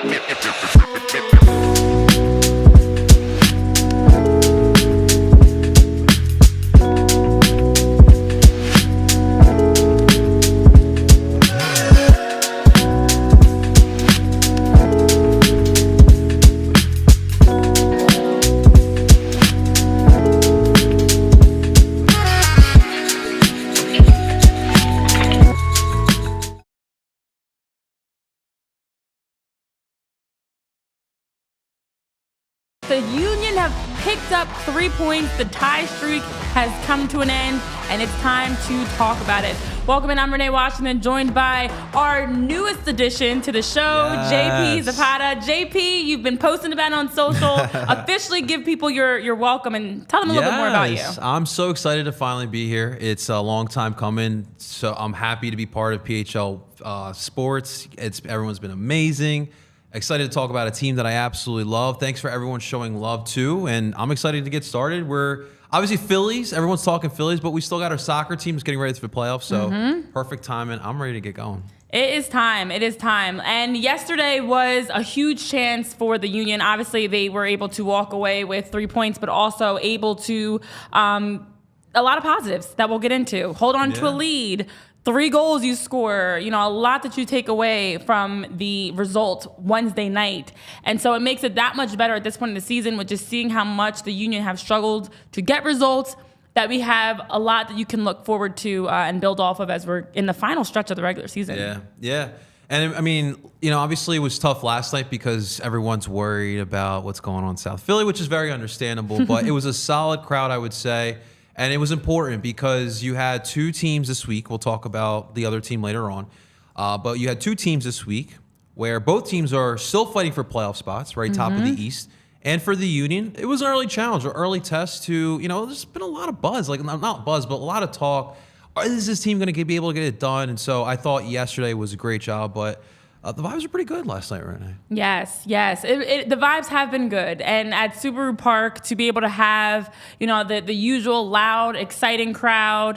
The Union have picked up 3 points. The tie streak has come to an end, and it's time to talk about it. Welcome in. I'm Renee Washington, joined by our newest addition to the show, JP Zapata. JP, you've been posting about it on social. Officially give people your welcome and tell them a little bit more about you. I'm so excited to finally be here. It's a long time coming, so I'm happy to be part of PHL Sports. Everyone's been amazing. Excited to talk about a team that I absolutely love. Thanks for everyone showing love too, and I'm excited to get started. We're obviously Phillies. Everyone's talking Phillies, but we still got our soccer teams getting ready for the playoffs, so perfect timing. I'm ready to get going. It is time. It is time. And yesterday was a huge chance for the Union. Obviously, they were able to walk away with 3 points, but also able to a lot of positives that we'll get into. Hold on to a lead. 3 goals you score, a lot that you take away from the result Wednesday night. And so it makes it that much better at this point in the season with just seeing how much the Union have struggled to get results, that we have a lot that you can look forward to and build off of as we're in the final stretch of the regular season. Yeah. And I mean, obviously it was tough last night because everyone's worried about what's going on in South Philly, which is very understandable, but it was a solid crowd, I would say. And it was important because you had 2 teams this week. We'll talk about the other team later on. But you had 2 teams this week where both teams are still fighting for playoff spots, right? Top of the East. And for the Union, it was an early challenge, an early test to, there's been a lot of buzz, like not buzz, but a lot of talk. Is this team going to be able to get it done? And so I thought yesterday was a great job, but the vibes were pretty good last night, Renee. Yes. The vibes have been good. And at Subaru Park, to be able to have, the usual loud, exciting crowd.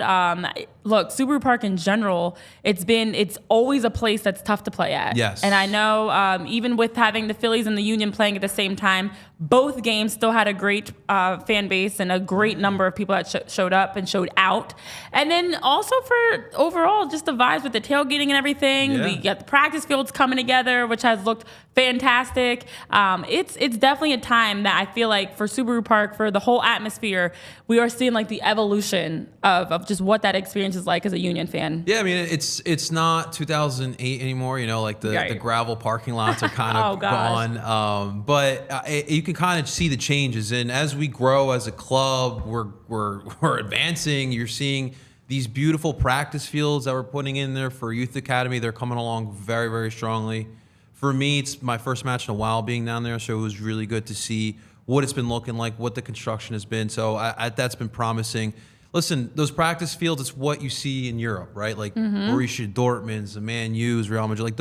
Look, Subaru Park in general, it's always a place that's tough to play at. Yes. And I know even with having the Phillies and the Union playing at the same time, both games still had a great fan base and a great number of people that showed up and showed out. And then also for overall, just the vibes with the tailgating and everything. Yeah. We got the practice fields coming together, which has looked fantastic. It's definitely a time that I feel like for Subaru Park, for the whole atmosphere, we are seeing like the evolution of just what that experience is like as a Union fan. Yeah, I mean, it's not 2008 anymore, like the gravel parking lots are kind of gone. But you can kind of see the changes. And as we grow as a club, we're advancing. You're seeing these beautiful practice fields that we're putting in there for Youth Academy. They're coming along very, very strongly. For me, it's my first match in a while being down there, so it was really good to see what it's been looking like, what the construction has been. So that's been promising. Listen, those practice fields, it's what you see in Europe, right? Like Borussia Dortmund's, the Man U's, Real Madrid, like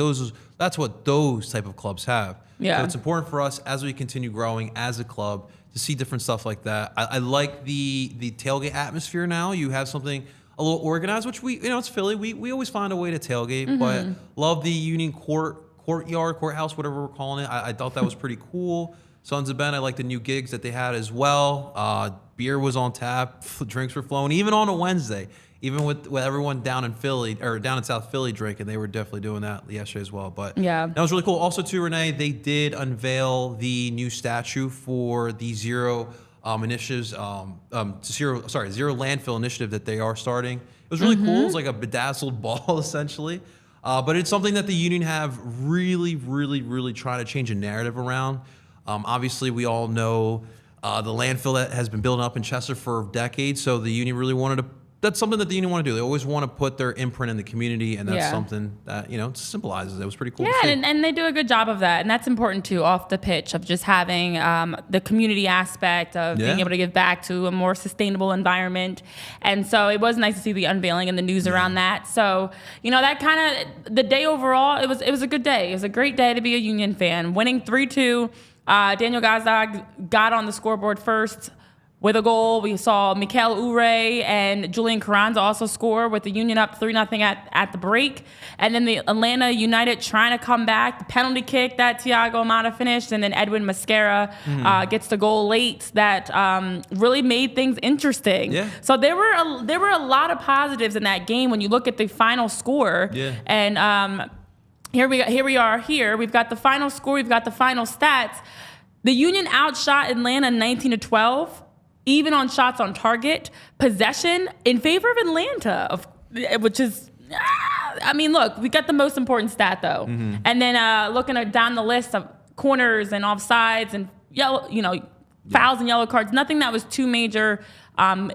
that's what those type of clubs have. Yeah. So it's important for us as we continue growing as a club to see different stuff like that. I like the tailgate atmosphere now. You have something a little organized, which it's Philly. We always find a way to tailgate, but love the Union courthouse, whatever we're calling it. I thought that was pretty cool. Sons of Ben, I like the new gigs that they had as well. Beer was on tap, drinks were flowing, even on a Wednesday. Even with everyone down in Philly or down in South Philly drinking, they were definitely doing that yesterday as well. But that was really cool. Also, too, Renee, they did unveil the new statue for the zero landfill initiative that they are starting. It was really cool. It was like a bedazzled ball, essentially. But it's something that the Union have really, really, really tried to change a narrative around. Obviously, we all know the landfill that has been building up in Chester for decades. So the Union really that's something that the Union want to do. They always want to put their imprint in the community, and that's something that, symbolizes. It was pretty cool. Yeah, and they do a good job of that. And that's important, too, off the pitch, of just having the community aspect of being able to give back to a more sustainable environment. And so it was nice to see the unveiling and the news around that. So, that kind of, the day overall, it was a good day. It was a great day to be a Union fan. Winning 3-2. Daniel Gazdag got on the scoreboard first. with a goal. We saw Mikel Ure and Julian Carranza also score with the Union up 3-0 at the break. And then the Atlanta United trying to come back. The penalty kick that Thiago Mata finished, and then Edwin Mosquera gets the goal late that really made things interesting. Yeah. So there were a lot of positives in that game when you look at the final score. Yeah. And here we are. We've got the final score. We've got the final stats. The Union outshot Atlanta 19-12. Even on shots on target, possession in favor of Atlanta, which is, I mean, look, we got the most important stat though. And then looking down the list of corners and offsides and fouls and yellow cards, nothing that was too major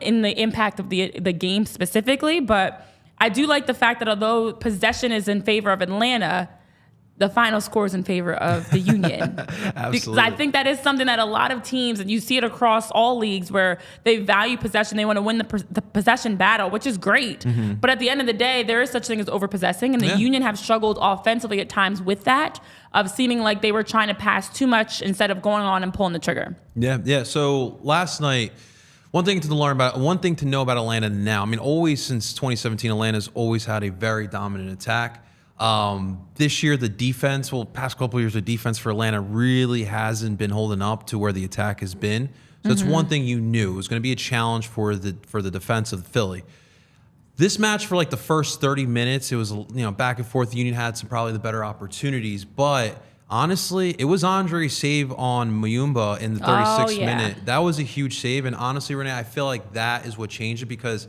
in the impact of the game specifically. But I do like the fact that although possession is in favor of Atlanta, the final score is in favor of the Union. Absolutely. Because I think that is something that a lot of teams, and you see it across all leagues, where they value possession. They want to win the possession battle, which is great. But at the end of the day, there is such thing as overpossessing, and the Union have struggled offensively at times with that, of seeming like they were trying to pass too much instead of going on and pulling the trigger. Yeah. So last night, one thing to know about Atlanta now. I mean, always since 2017, Atlanta's always had a very dominant attack. This year, the defense, past couple of years, the defense for Atlanta really hasn't been holding up to where the attack has been. So it's one thing you knew. It was going to be a challenge for the defense of Philly. This match, for like the first 30 minutes, it was back and forth. The Union had probably the better opportunities, but honestly, it was Andre's save on Muyumba in the 36th minute. That was a huge save, and honestly, Renee, I feel like that is what changed it, because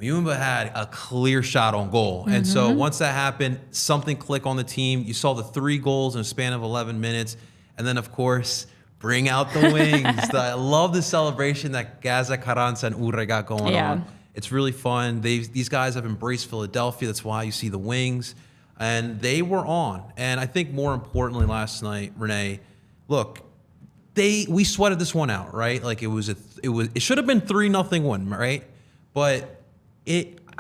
Muyumba had a clear shot on goal. And so once that happened, something clicked on the team. You saw the 3 goals in a span of 11 minutes. And then, of course, bring out the wings. I love the celebration that Gazdag, Carranza, and Ure got going on. It's really fun. These guys have embraced Philadelphia. That's why you see the wings. And they were on. And I think more importantly last night, Renee, look, we sweated this one out, right? Like it should have been 3-0 win, right? But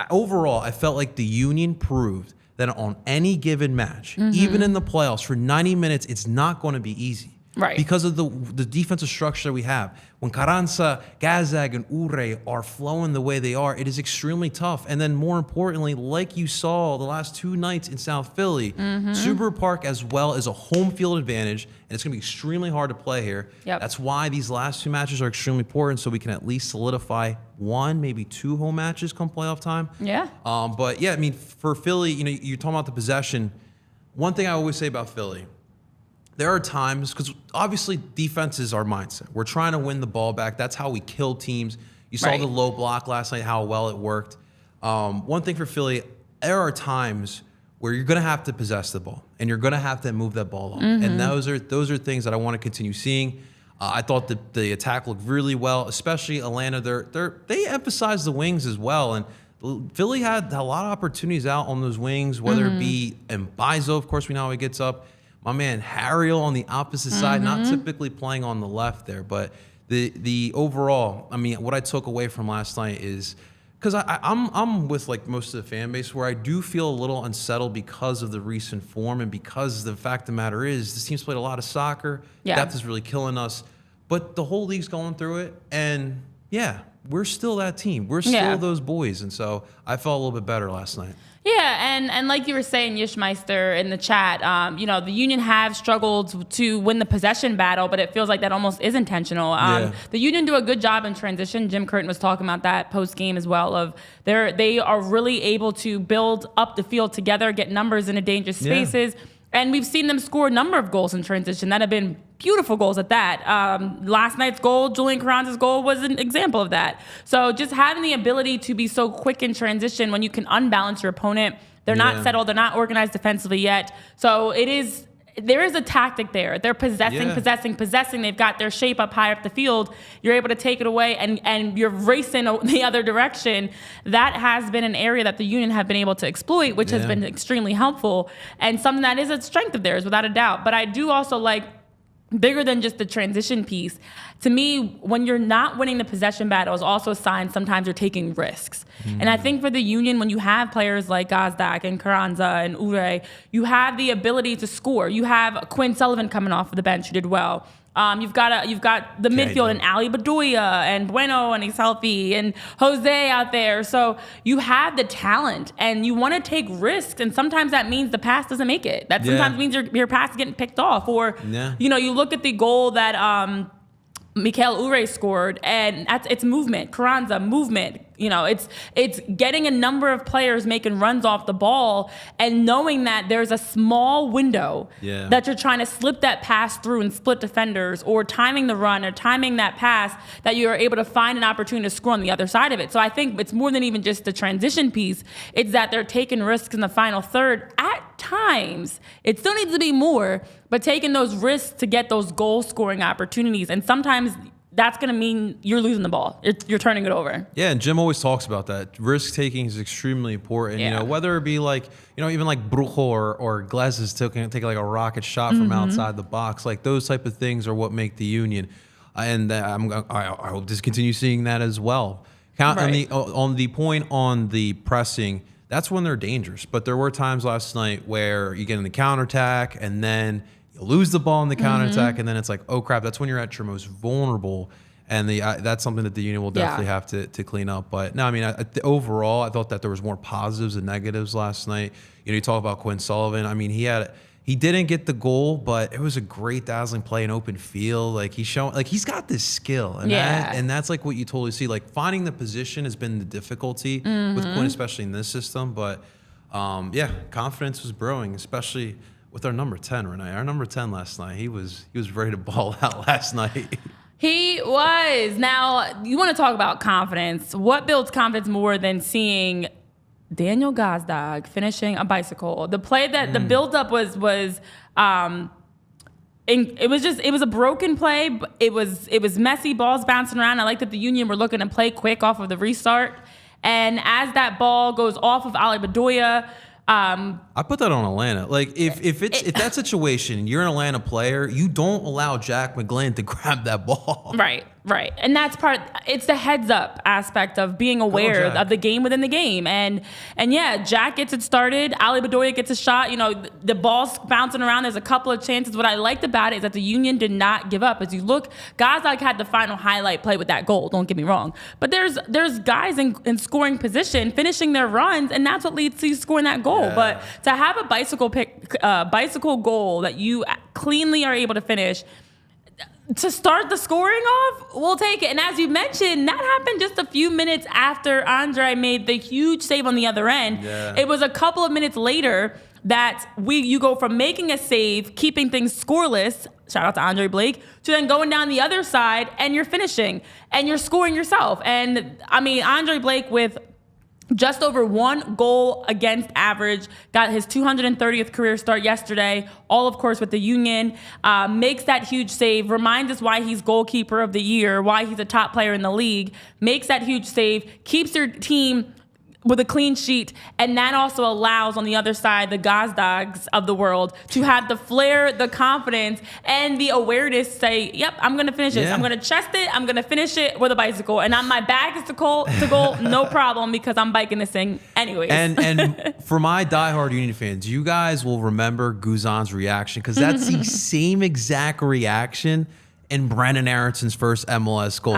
overall, I felt like the Union proved that on any given match, even in the playoffs, for 90 minutes, it's not going to be easy. Right. Because of the defensive structure that we have. When Carranza, Gazdag, and Ure are flowing the way they are, it is extremely tough. And then more importantly, like you saw the last 2 nights in South Philly, Subaru Park as well is a home field advantage, and it's going to be extremely hard to play here. That's why these last 2 matches are extremely important, so we can at least solidify 1, maybe 2 home matches come playoff time. But yeah, I mean, for Philly, you're talking about the possession. One thing I always say about Philly, there are times, because obviously defense is our mindset. We're trying to win the ball back. That's how we kill teams. You saw the low block last night, how well it worked. One thing for Philly, there are times where you're going to have to possess the ball, and you're going to have to move that ball up. And those are things that I want to continue seeing. I thought the attack looked really well, especially Atlanta. They emphasized the wings as well, and Philly had a lot of opportunities out on those wings, whether it be Mbaizo, of course, we know how he gets up. My man Harriel on the opposite side, not typically playing on the left there, but the overall, I mean, what I took away from last night is, because I'm with like most of the fan base, where I do feel a little unsettled because of the recent form, and because the fact of the matter is this team's played a lot of soccer. Depth is really killing us, but the whole league's going through it, and we're still that team. We're still those boys, and so I felt a little bit better last night. And like you were saying, Yishmeister, in the chat, the Union have struggled to win the possession battle, but it feels like that almost is intentional. The Union do a good job in transition. Jim Curtin was talking about that post-game as well, of they are really able to build up the field together, get numbers into dangerous spaces. And we've seen them score a number of goals in transition that have been beautiful goals at that. Last night's goal, Julian Carranza's goal, was an example of that. So just having the ability to be so quick in transition when you can unbalance your opponent. They're not settled. They're not organized defensively yet. So there is a tactic there. They're possessing. They've got their shape up high up the field. You're able to take it away, and you're racing the other direction. That has been an area that the Union have been able to exploit, which has been extremely helpful, and something that is a strength of theirs, without a doubt. But I do also like, bigger than just the transition piece, to me, when you're not winning the possession battle, is also a sign sometimes you're taking risks. And I think for the Union, when you have players like Gazdag and Carranza and Ure, you have the ability to score. You have Quinn Sullivan coming off of the bench who did well. You've got the midfield and Ali Bedoya and Bueno, and he's healthy, and Jose out there. So you have the talent, and you want to take risks, and sometimes that means the pass doesn't make it. That sometimes means your pass is getting picked off, or you look at the goal that Mikel Ure scored, and it's movement. Carranza, movement. It's getting a number of players making runs off the ball and knowing that there's a small window that you're trying to slip that pass through and split defenders, or timing the run or timing that pass that you're able to find an opportunity to score on the other side of it. So I think it's more than even just the transition piece. It's that they're taking risks in the final third at times. It still needs to be more, but taking those risks to get those goal scoring opportunities. And sometimes that's going to mean you're losing the ball. You're turning it over. Yeah, and Jim always talks about that. Risk taking is extremely important. Whether it be like, even like Brujo or Glaz's taking like a rocket shot from outside the box, like those type of things are what make the Union. And I hope to continue seeing that as well. On the point on the pressing, that's when they're dangerous. But there were times last night where you get in the counterattack and then you lose the ball in the counterattack, and then it's like, oh crap, that's when you're at your most vulnerable. And that's something that the Union will definitely have to clean up. But no, I mean, overall, I thought that there was more positives than negatives last night. You talk about Quinn Sullivan. I mean, he didn't get the goal, but it was a great dazzling play in open field. Like he's got this skill, and that's like what you totally see. Like finding the position has been the difficulty with Quinn, especially in this system. But confidence was brewing, especially with our number 10, Renee. Our number 10 last night, he was ready to ball out last night. He was. Now, you want to talk about confidence. What builds confidence more than seeing Daniel Gazdag finishing a bicycle? The play that the buildup was it was a broken play. But it was messy, balls bouncing around. I like that the Union were looking to play quick off of the restart. And as that ball goes off of Ali Bedoya, I put that on Atlanta. Like if that situation, you're an Atlanta player, you don't allow Jack McGlynn to grab that ball. Right. And that's it's the heads up aspect of being aware of the game within the game. And Jack gets it started. Ali Bedoya gets a shot. The ball's bouncing around. There's a couple of chances. What I liked about it is that the Union did not give up. As you look, Gazdag had the final highlight play with that goal. Don't get me wrong. But there's guys in scoring position finishing their runs, and that's what leads to you scoring that goal. Yeah. But to have a bicycle goal that you cleanly are able to finish, to start the scoring off, we'll take it. And as you mentioned, that happened just a few minutes after Andre made the huge save on the other end. Yeah. It was a couple of minutes later that you go from making a save, keeping things scoreless, shout out to Andre Blake, to then going down the other side and you're finishing and you're scoring yourself. And I mean, Andre Blake with just over 1 goal against average, got his 230th career start yesterday, all of course with the Union, makes that huge save, reminds us why he's goalkeeper of the year, why he's a top player in the league, makes that huge save, keeps your team with a clean sheet, and that also allows on the other side the Gazdags of the world to have the flair, the confidence, and the awareness to say, yep, I'm going to finish this. I'm going to chest it. I'm going to finish it with a bicycle. And my back is to goal, no problem, because I'm biking this thing anyways. And for my diehard Union fans, you guys will remember Guzan's reaction, because that's the same exact reaction in Brendan Aronson's first MLS goal.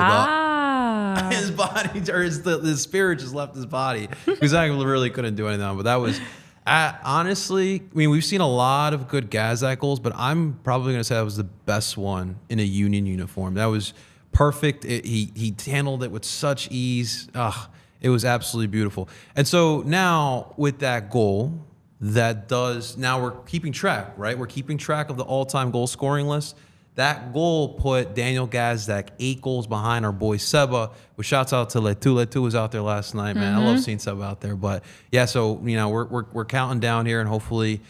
His body, or his spirit just left his body. Gazdag really couldn't do anything. But that was, honestly, I mean, we've seen a lot of good Gazdag goals, but I'm probably going to say that was the best one in a Union uniform. That was perfect. He handled it with such ease. It was absolutely beautiful. And so now with that goal, now we're keeping track, right? We're keeping track of the all-time goal scoring list. That goal put Daniel Gazdag 8 goals behind our boy Seba, which shouts out to Letu. Letu was out there last night, man. I love seeing Seba out there. But yeah, so we're counting down here, and hopefully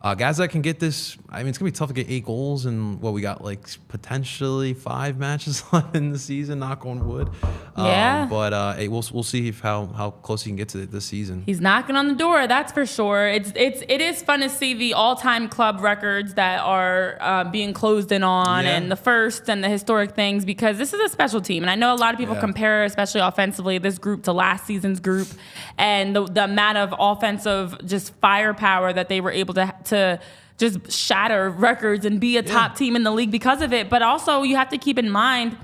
Gazdag can get this. I mean, it's gonna be tough to get 8 goals, and we got like potentially 5 matches left in the season. Knock on wood. But we'll see how close he can get to this season. He's knocking on the door, that's for sure. It is fun to see the all-time club records that are being closed in on, and the first and the historic things, because this is a special team. And I know a lot of people compare, especially offensively, this group to last season's group, and the amount of offensive just firepower that they were able to just shatter records and be a top team in the league because of it. But also you have to keep in mind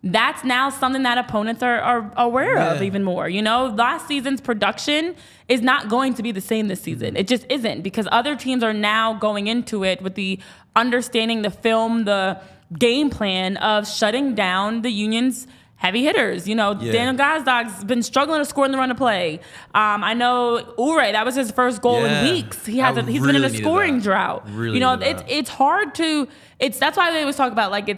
that's now something that opponents are aware of even more. You know, last season's production is not going to be the same this season. It just isn't, because other teams are now going into it with the understanding, the film, the game plan of shutting down the Union's heavy hitters. You know, Daniel Gazdag's been struggling to score in the run of play. I know Ure, that was his first goal in weeks. He's been in a scoring drought. Really, you know, it's hard to. That's why they always talk about, like,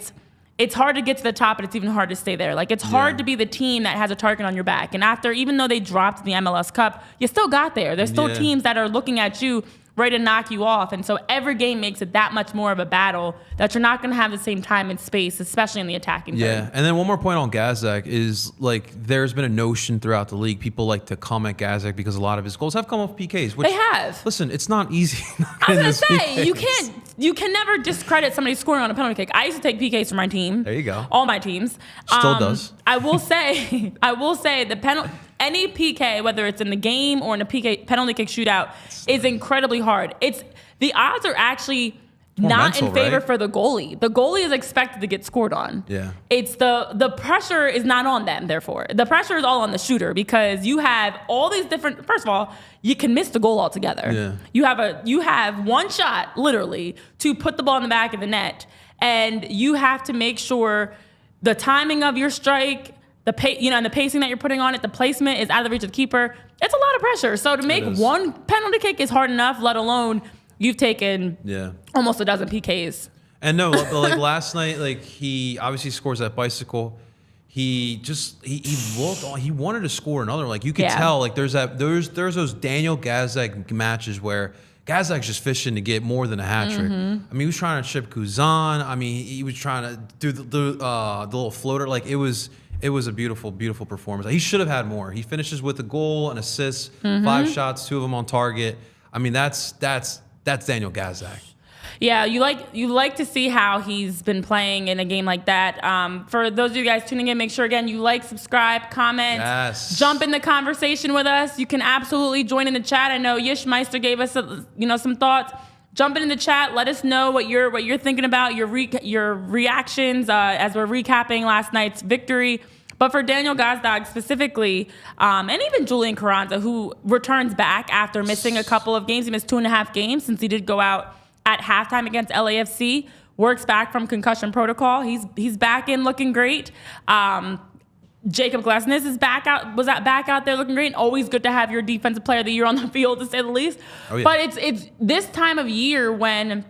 it's hard to get to the top, and it's even hard to stay there. Like, it's hard to be the team that has a target on your back. And after, even though they dropped the MLS Cup, you still got there. There's still teams that are looking at you ready to knock you off. And so every game makes it that much more of a battle that you're not going to have the same time and space, especially in the attacking third. Yeah, and then one more point on Gazdag is, like, there's been a notion throughout the league. People like to come at Gazdag because a lot of his goals have come off PKs. Which, they have. Listen, it's not easy. I was going to say, you can never discredit somebody scoring on a penalty kick. I used to take PKs for my team. There you go. All my teams. Still does. I will say any PK, whether it's in the game or in a penalty kick shootout, is incredibly hard. The odds are actually not in favor for the goalie. The goalie is expected to get scored on. Yeah. It's the pressure is not on them, therefore. The pressure is all on the shooter, because you have all these different, first of all, you can miss the goal altogether. Yeah. You have one shot, literally, to put the ball in the back of the net, and you have to make sure the timing of your strike, and the pacing that you're putting on it, the placement is out of the reach of the keeper. It's a lot of pressure. So to make one penalty kick is hard enough, let alone you've taken almost a dozen PKs. And no, like last night, like, he obviously scores that bicycle. He wanted to score another. Like, you could tell, like, there's those Daniel Gazdag matches where Gazdag's just fishing to get more than a hat trick. I mean, he was trying to chip Kuzan. I mean, he was trying to do the little floater. Like, it was a beautiful, beautiful performance. He should have had more. He finishes with a goal, an assist, 5 shots, 2 of them on target. I mean, that's Daniel Gazdag. Yeah, you like to see how he's been playing in a game like that. For those of you guys tuning in, make sure, again, you like, subscribe, comment, jump in the conversation with us. You can absolutely join in the chat. I know Yish Meister gave us some thoughts. Jump in the chat. Let us know what you're thinking about, your reactions as we're recapping last night's victory. But for Daniel Gazdag specifically, and even Julian Carranza, who returns back after missing a couple of games. He missed 2.5 games since he did go out at halftime against LAFC. Works back from concussion protocol. He's back in looking great. Jacob Glesnes is back out there looking great. Always good to have your defensive player of the year on the field, to say the least. Oh, yeah. But it's this time of year when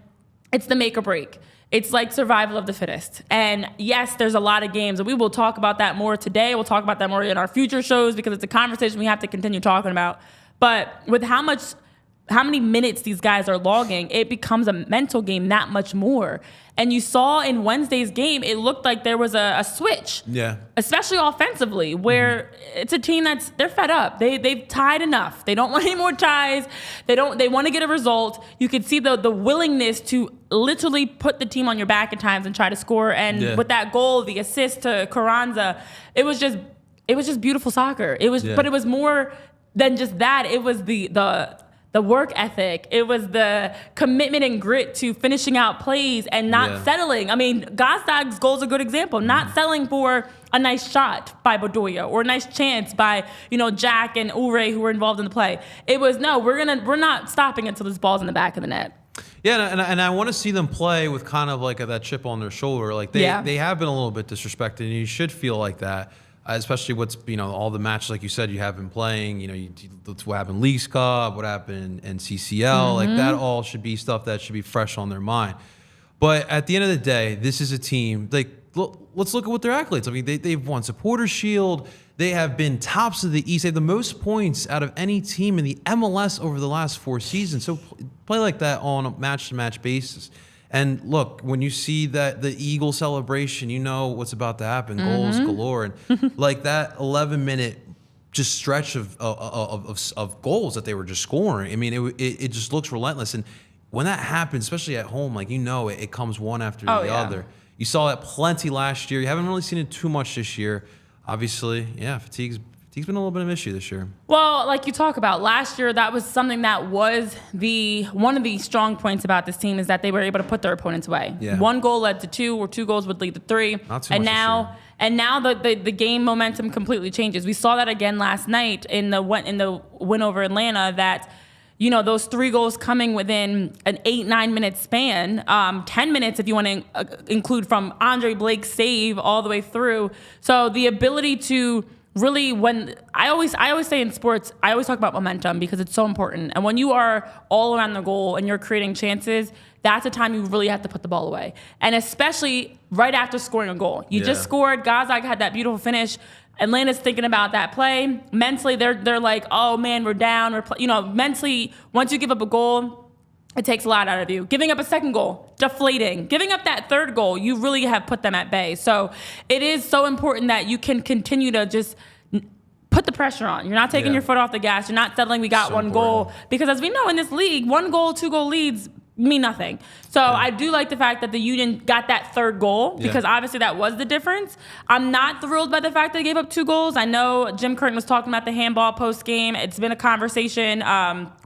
it's the make or break. It's like survival of the fittest. And yes, there's a lot of games, and we will talk about that more today. We'll talk about that more in our future shows, because it's a conversation we have to continue talking about. But with how many minutes these guys are logging, it becomes a mental game that much more. And you saw in Wednesday's game, it looked like there was a switch. Yeah. Especially offensively, where it's a team they're fed up. They've tied enough. They don't want any more ties. They want to get a result. You could see the willingness to literally put the team on your back at times and try to score. And with that goal, the assist to Carranza, it was just beautiful soccer. But it was more than just that. It was the work ethic. It was the commitment and grit to finishing out plays and not settling. I mean, Gazdag's goal is a good example. Not settling for a nice shot by Bedoya or a nice chance by, Jack and Ure, who were involved in the play. It was, no, we're not stopping until this ball's in the back of the net. Yeah, and I want to see them play with kind of like that chip on their shoulder. Like they have been a little bit disrespected, and you should feel like that. Especially all the matches, like you said, you have been playing, what happened in Leagues Cup, what happened in CCL, like that all should be stuff that should be fresh on their mind. But at the end of the day, this is a team, let's look at what their accolades. I mean, they've won Supporters Shield. They have been tops of the East. They have the most points out of any team in the MLS over the last 4 seasons. So play like that on a match-to-match basis. And look, when you see that the Eagle celebration, you know what's about to happen. Goals galore, and like that 11-minute just stretch of goals that they were just scoring. I mean, it just looks relentless. And when that happens, especially at home, it comes one after the other. You saw that plenty last year. You haven't really seen it too much this year. Obviously, fatigue's Fatig's been a little bit of an issue this year. Well, like you talk about, last year, that was something that was one of the strong points about this team, is that they were able to put their opponents away. Yeah. 1 goal led to 2, or 2 goals would lead to 3. Not too much And now the game momentum completely changes. We saw that again last night in the win over Atlanta, that those 3 goals coming within an 8-9 minute span, 10 minutes if you want to include from Andre Blake's save all the way through. So the ability to really, when I always say in sports, I always talk about momentum because it's so important. And when you are all around the goal and you're creating chances, that's a time you really have to put the ball away. And especially right after scoring a goal. You just scored. Gazdag had that beautiful finish. Atlanta's thinking about that play. Mentally, they're like, oh man, we're down. Mentally, once you give up a goal, it takes a lot out of you. Giving up a second goal, deflating. Giving up that third goal, you really have put them at bay. So it is so important that you can continue to just put the pressure on. You're not taking your foot off the gas. You're not settling, we got 1 goal. Because as we know in this league, 1 goal, 2 goal leads mean nothing. So I do like the fact that the Union got that 3rd goal, because obviously that was the difference. I'm not thrilled by the fact they gave up 2 goals. I know Jim Curtin was talking about the handball post game. It's been a conversation.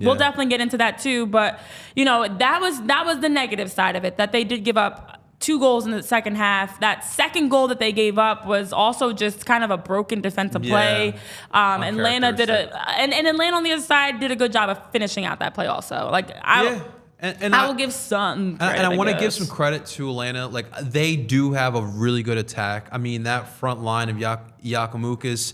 We'll definitely get into that too. But that was the negative side of it, that they did give up 2 goals in the second half. That second goal that they gave up was also just kind of a broken defensive play. Atlanta and Atlanta on the other side did a good job of finishing out that play also. And I will give some credit, and I want to give some credit to Atlanta. Like, they do have a really good attack. I mean, that front line of Yakimukas,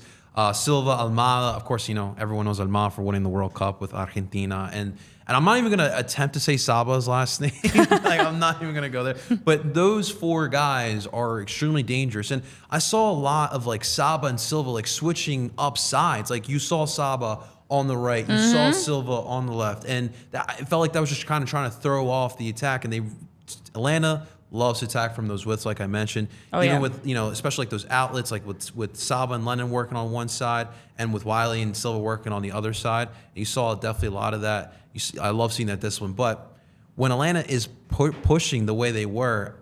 Silva, Almada. Of course, everyone knows Almada for winning the World Cup with Argentina. And I'm not even going to attempt to say Saba's last name. I'm not even going to go there. But those 4 guys are extremely dangerous. And I saw a lot of Saba and Silva switching up sides. You saw Saba on the right, you saw Silva on the left, and it felt like that was just kind of trying to throw off the attack. And Atlanta loves to attack from those widths, like I mentioned. Even with especially those outlets, with Saba and Lennon working on one side, and with Wiley and Silva working on the other side. And you saw definitely a lot of that. I love seeing that discipline. But when Atlanta is pushing the way they were,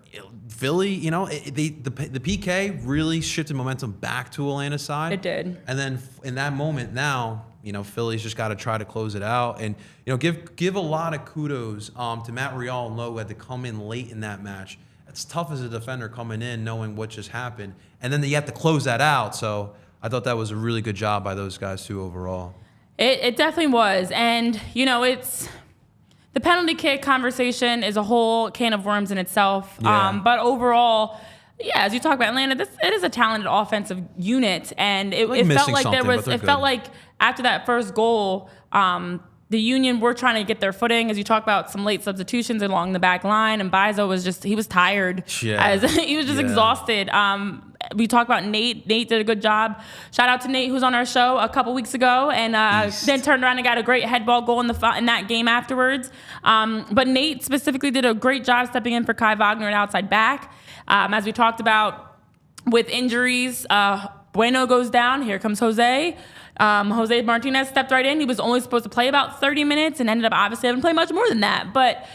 Philly, the PK really shifted momentum back to Atlanta's side. It did. And then in that moment now, Philly's just got to try to close it out. And, give a lot of kudos to Matt Real and Lowe, who had to come in late in that match. It's tough as a defender coming in, knowing what just happened. And then you have to close that out. So I thought that was a really good job by those guys, too, overall. It definitely was. And, it's the penalty kick conversation is a whole can of worms in itself. Yeah. But overall, as you talk about Atlanta, it is a talented offensive unit, and it felt like felt like after that first goal, the Union were trying to get their footing. As you talk about some late substitutions along the back line, and Bizo was tired. Yeah. He was just exhausted. We talked about Nate. Nate did a good job. Shout out to Nate, who's on our show a couple weeks ago, and then turned around and got a great head ball goal in that game afterwards. But Nate specifically did a great job stepping in for Kai Wagner at outside back. As we talked about with injuries, Bueno goes down. Here comes Jose. Jose Martinez stepped right in. He was only supposed to play about 30 minutes and ended up obviously having to play much more than that. But,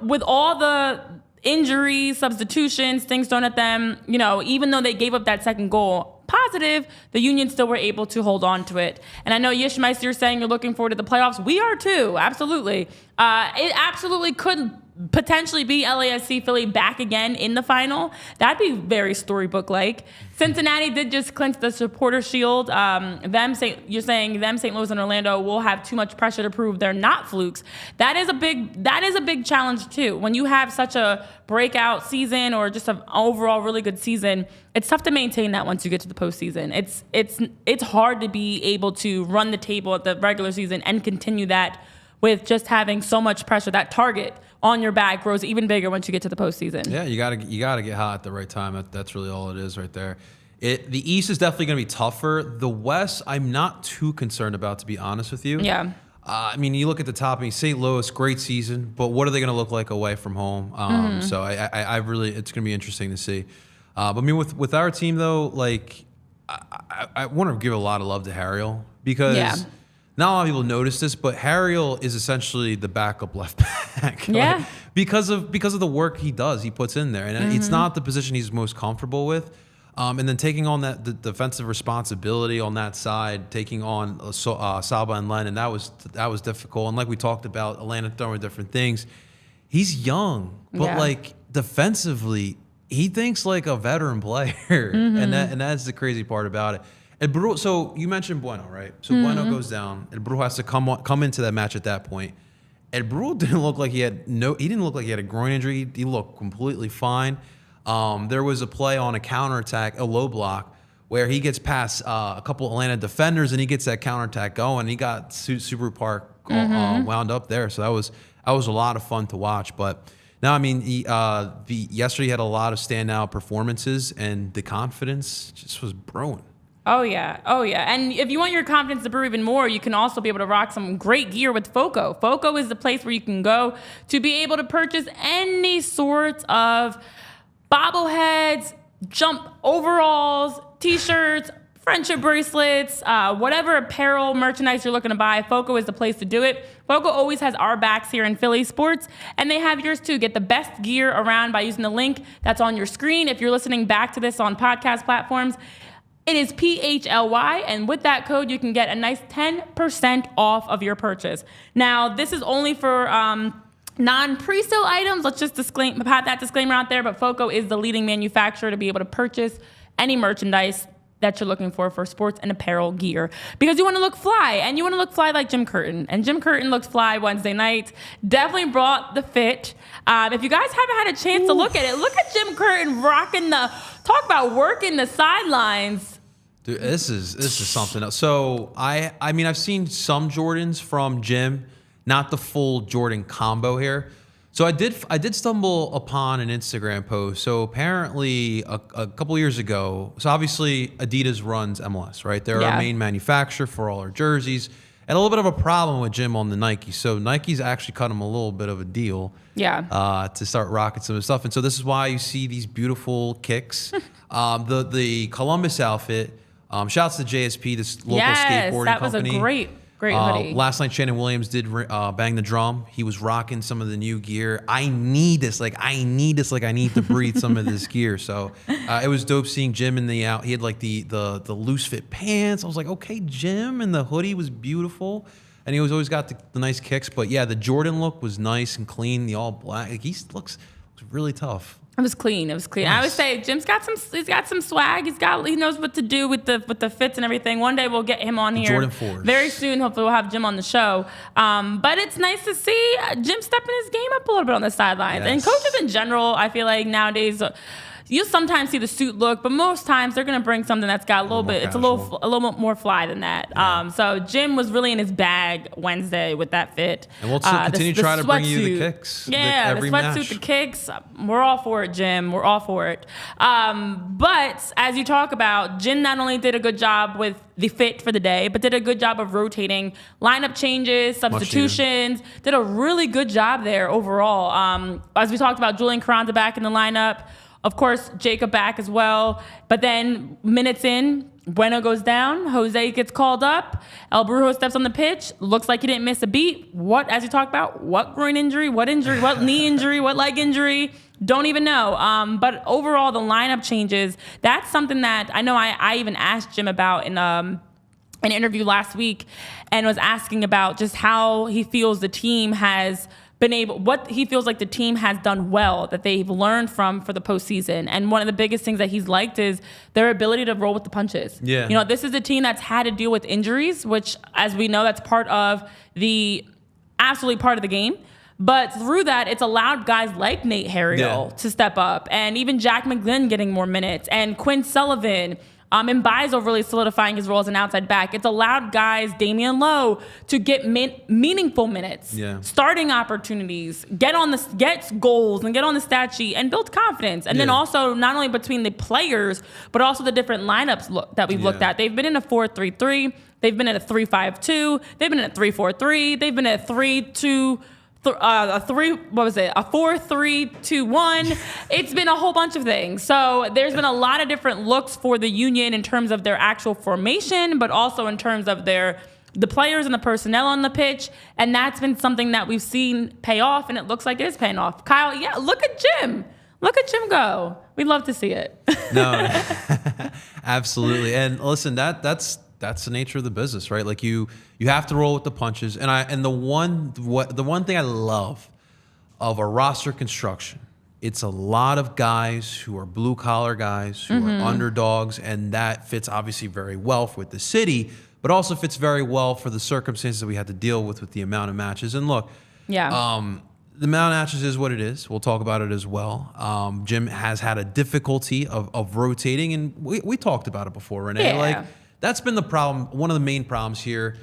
with all the injuries, substitutions, things thrown at them, even though they gave up that second goal, positive, the Union still were able to hold on to it. And I know, Yishmeister, you're saying you're looking forward to the playoffs. We are too, absolutely. It absolutely could potentially be LASC Philly back again in the final. That'd be very storybook-like. Cincinnati did just clinch the supporter shield. You're saying St. Louis and Orlando will have too much pressure to prove they're not flukes. That is a big challenge too. When you have such a breakout season or just an overall really good season, it's tough to maintain that once you get to the postseason. It's hard to be able to run the table at the regular season and continue that with just having so much pressure. That target on your back grows even bigger once you get to the postseason. Yeah, you gotta get hot at the right time. That's really all it is right there. The East is definitely going to be tougher. The West, I'm not too concerned about, to be honest with you. Yeah. You look at the top. St. Louis, great season, but what are they going to look like away from home? So I really, it's going to be interesting to see. But with our team though, I want to give a lot of love to Harriel because. Not a lot of people notice this, but Harriel is essentially the backup left back. Yeah. Because of the work he does, he puts in there. And it's not the position he's most comfortable with. And then taking on the defensive responsibility on that side, taking on Saba and Lennon, that was difficult. And like we talked about, Atlanta throwing different things. He's young, but like defensively, he thinks like a veteran player, and that's the crazy part about it. And Brujo, so you mentioned Bueno, right? So Bueno goes down, and Brujo has to come into that match at that point. And Brujo didn't look like he had a groin injury. He looked completely fine. There was a play on a counterattack, a low block, where he gets past a couple Atlanta defenders and he gets that counterattack going. He got Subaru Park wound up there, so that was a lot of fun to watch. But no, I mean, yesterday he had a lot of standout performances, and the confidence just was brewing. Oh yeah. And if you want your confidence to brew even more, you can also be able to rock some great gear with FOCO. FOCO is the place where you can go to be able to purchase any sorts of bobbleheads, jump overalls, t-shirts, friendship bracelets, whatever apparel merchandise you're looking to buy. FOCO is the place to do it. FOCO always has our backs here in Philly sports, and they have yours too. Get the best gear around by using the link that's on your screen. If you're listening back to this on podcast platforms, it is PHLY, and with that code, you can get a nice 10% off of your purchase. Now, this is only for non-pre-sale items. Let's just have that disclaimer out there, but FOCO is the leading manufacturer to be able to purchase any merchandise that you're looking for sports and apparel gear, because you want to look fly, and you want to look fly like Jim Curtin. And Jim Curtin looked fly Wednesday night. Definitely brought the fit. If you guys haven't had a chance to look at it, look at Jim Curtin rocking talk about working the sidelines. Dude, this is something else. So I mean, I've seen some Jordans from Jim, not the full Jordan combo here. So I did stumble upon an Instagram post. So apparently a couple years ago, so obviously Adidas runs MLS, right? They're our main manufacturer for all our jerseys. And a little bit of a problem with Jim on the Nike. So Nike's actually cut him a little bit of a deal to start rocking some of the stuff. And so this is why you see these beautiful kicks. The Columbus outfit, shouts to JSP, this local skateboarding company. Was a great hoodie. Last night, Shannon Williams did bang the drum. He was rocking some of the new gear. I need this. I need to breathe some of this gear. So it was dope seeing Jim in the out. He had like the loose fit pants. I was like, okay, Jim. And the hoodie was beautiful. And he was always got the nice kicks. But yeah, the Jordan look was nice and clean. The all black. Like, he looks really tough. It was clean. Nice. I would say Jim's got some swag. He knows what to do with the fits and everything. One day we'll get him on here. Jordan 4s. Very soon, hopefully we'll have Jim on the show. But it's nice to see Jim stepping his game up a little bit on the sidelines. Yes. And coaches in general, I feel like nowadays, you'll sometimes see the suit look, but most times they're going to bring something that's got a little bit more fly than that. Yeah. So Jim was really in his bag Wednesday with that fit. And we'll continue to try to bring you the kicks. Yeah, the sweatsuit, the kicks. We're all for it, Jim. We're all for it. But as you talk about, Jim not only did a good job with the fit for the day, but did a good job of rotating lineup changes, substitutions, did a really good job there overall. As we talked about, Julian Carranza back in the lineup. Of course, Jacob back as well. But then minutes in, Bueno goes down. Jose gets called up. El Brujo steps on the pitch. Looks like he didn't miss a beat. As you talk about, what groin injury, what knee injury, what leg injury? Don't even know. But overall, the lineup changes. That's something that I know I even asked Jim about in an interview last week, and was asking about just how he feels the team has what he feels like the team has done well, that they've learned from for the postseason. And one of the biggest things that he's liked is their ability to roll with the punches. Yeah. You know, this is a team that's had to deal with injuries, which, as we know, that's absolutely part of the game. But through that, it's allowed guys like Nate Harriel to step up, and even Jack McGlynn getting more minutes, and Quinn Sullivan, and Bizo really solidifying his role as an outside back. It's allowed guys, Damian Lowe, to get meaningful minutes, starting opportunities, get goals, and get on the stat sheet, and build confidence. And then also, not only between the players, but also the different lineups that we've looked at. They've been in a 4-3-3. They've been in a 3-5-2. They've been in a 3-4-3. They've been in a 3-2. A 4-3-2-1. It's been a whole bunch of things. So there's been a lot of different looks for the Union in terms of their actual formation, but also in terms of the players and the personnel on the pitch. And that's been something that we've seen pay off, and it looks like it is paying off. Kyle, look at Jim. Look at Jim go. We'd love to see it. No, absolutely. And listen, that's the nature of the business, right? Like you have to roll with the punches. And the one thing I love of a roster construction, it's a lot of guys who are blue collar guys who are underdogs, and that fits obviously very well with the city, but also fits very well for the circumstances that we had to deal with the amount of matches. And look, the amount of matches is what it is. We'll talk about it as well. Jim has had a difficulty of rotating, and we talked about it before, Renee. Yeah. Like, that's been the problem, one of the main problems here.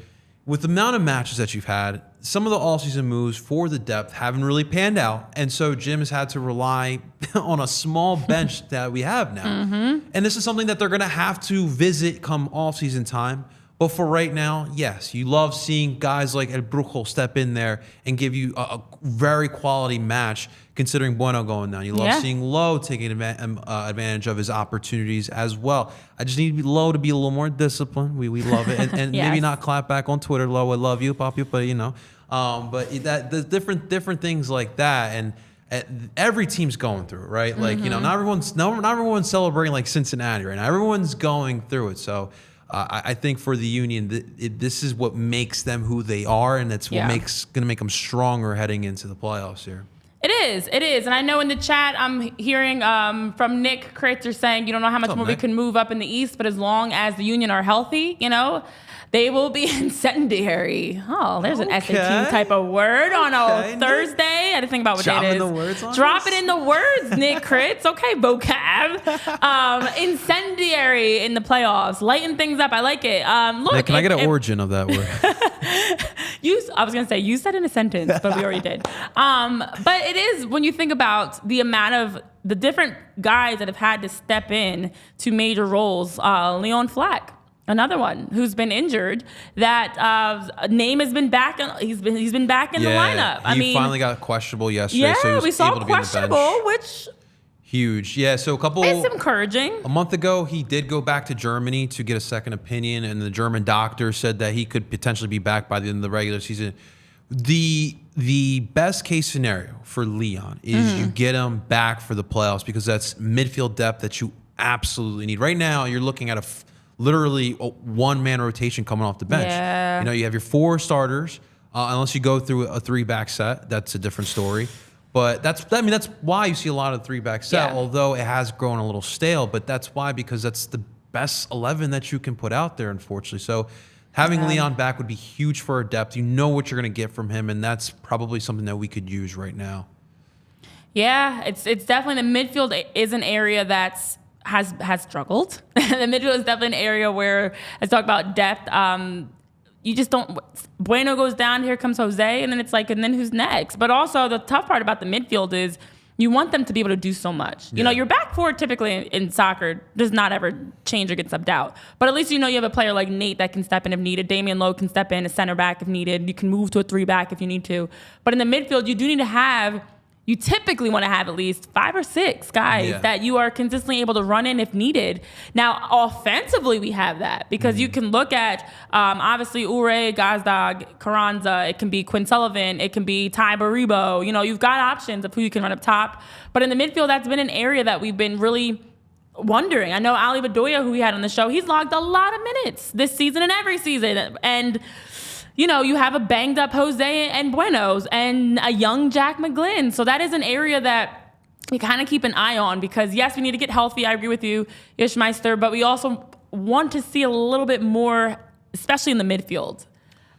With the amount of matches that you've had, some of the all-season moves for the depth haven't really panned out, and so Jim has had to rely on a small bench that we have now. And this is something that they're going to have to visit come all-season time. But for right now, yes, you love seeing guys like El Brujo step in there and give you a very quality match, considering Bueno going down. You love seeing Lowe taking advantage of his opportunities as well. I just need Lowe to be a little more disciplined. We love it. And maybe not clap back on Twitter, Lowe, I love you, Pop you, but you know. But the different things like that. And every team's going through it, right? Like, you know, not everyone's celebrating like Cincinnati right now. Everyone's going through it. So I think for the Union, this is what makes them who they are, and that's what going to make them stronger heading into the playoffs here. It is. And I know in the chat I'm hearing from Nick Kritzer saying, you don't know how much more we can move up in the East, but as long as the Union are healthy, you know, they will be incendiary. Oh, there's an SAT type of word on a Thursday. I had to think about what it is. The words on Drop it in the words, Nick Kritz. Okay, vocab. Incendiary in the playoffs. Lighten things up. I like it. Look, Nick, can I get an origin of that word? I was going to say, you said in a sentence, but we already did. But it is, when you think about the amount of the different guys that have had to step in to major roles, Leon Flack. Another one who's been injured. That name has been back. He's been back in the lineup. He finally got questionable yesterday. Yeah, so he was we saw able to be questionable, on the bench. which huge. Yeah, so it's encouraging. A month ago, he did go back to Germany to get a second opinion, and the German doctor said that he could potentially be back by the end of the regular season. The best case scenario for Leon is you get him back for the playoffs, because that's midfield depth that you absolutely need. Right now, you're looking at literally a one-man rotation coming off the bench. Yeah. You know, you have your 4 starters, unless you go through a 3-back set. That's a different story. But that's why you see a lot of the 3-back set, although it has grown a little stale. But that's why, because that's the best 11 that you can put out there, unfortunately. So having Leon back would be huge for our depth. You know what you're going to get from him, and that's probably something that we could use right now. Yeah, it's definitely, the midfield is an area that's has struggled. The midfield is definitely an area where, let's talk about depth. You just don't. Bueno goes down, here comes Jose, and then it's like, and then who's next? But also the tough part about the midfield is you want them to be able to do so much. You know, your back four typically in soccer does not ever change or get subbed out. But at least you know you have a player like Nate that can step in if needed. Damian Lowe can step in, a center back if needed. You can move to a 3-back if you need to. But in the midfield, you do need to have. You typically want to have at least 5 or 6 guys that you are consistently able to run in if needed. Now, offensively, we have that because you can look at, obviously, Ure, Gazdag, Carranza. It can be Quinn Sullivan. It can be Ty Baribo. You know, you've got options of who you can run up top. But in the midfield, that's been an area that we've been really wondering. I know Ali Bedoya, who we had on the show, he's logged a lot of minutes this season and every season. And you know, you have a banged up Jose and Buenos and a young Jack McGlynn. So that is an area that we kind of keep an eye on because, yes, we need to get healthy. I agree with you, Ishmeister, but we also want to see a little bit more, especially in the midfield.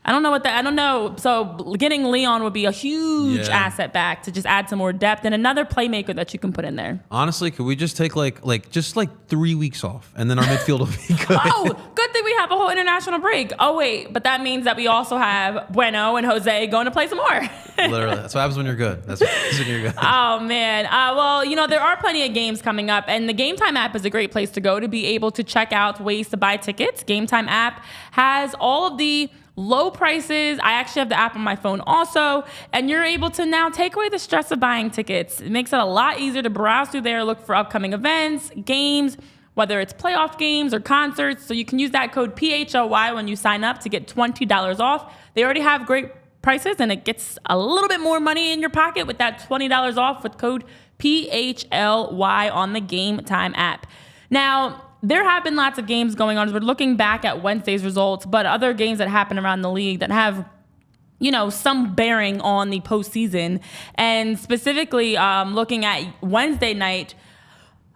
I don't know. So getting Leon would be a huge asset back to just add some more depth and another playmaker that you can put in there. Honestly, could we just take like 3 weeks off and then our midfield will be good? Oh, good thing we have a whole international break. Oh, wait, but that means that we also have Bueno and Jose going to play some more. Literally, that's what happens when you're good. That's what happens when you're good. Oh, man. Well, you know, there are plenty of games coming up, and the Game Time app is a great place to go to be able to check out ways to buy tickets. Game Time app has all of the low prices. I actually have the app on my phone also, and you're able to now take away the stress of buying tickets. It makes it a lot easier to browse through there, look for upcoming events, games, whether it's playoff games or concerts. So you can use that code PHLY when you sign up to get $20 off. They already have great prices, and it gets a little bit more money in your pocket with that $20 off with code PHLY on the Game Time app. Now, there have been lots of games going on. We're looking back at Wednesday's results, but other games that happen around the league that have, some bearing on the postseason. And specifically, looking at Wednesday night,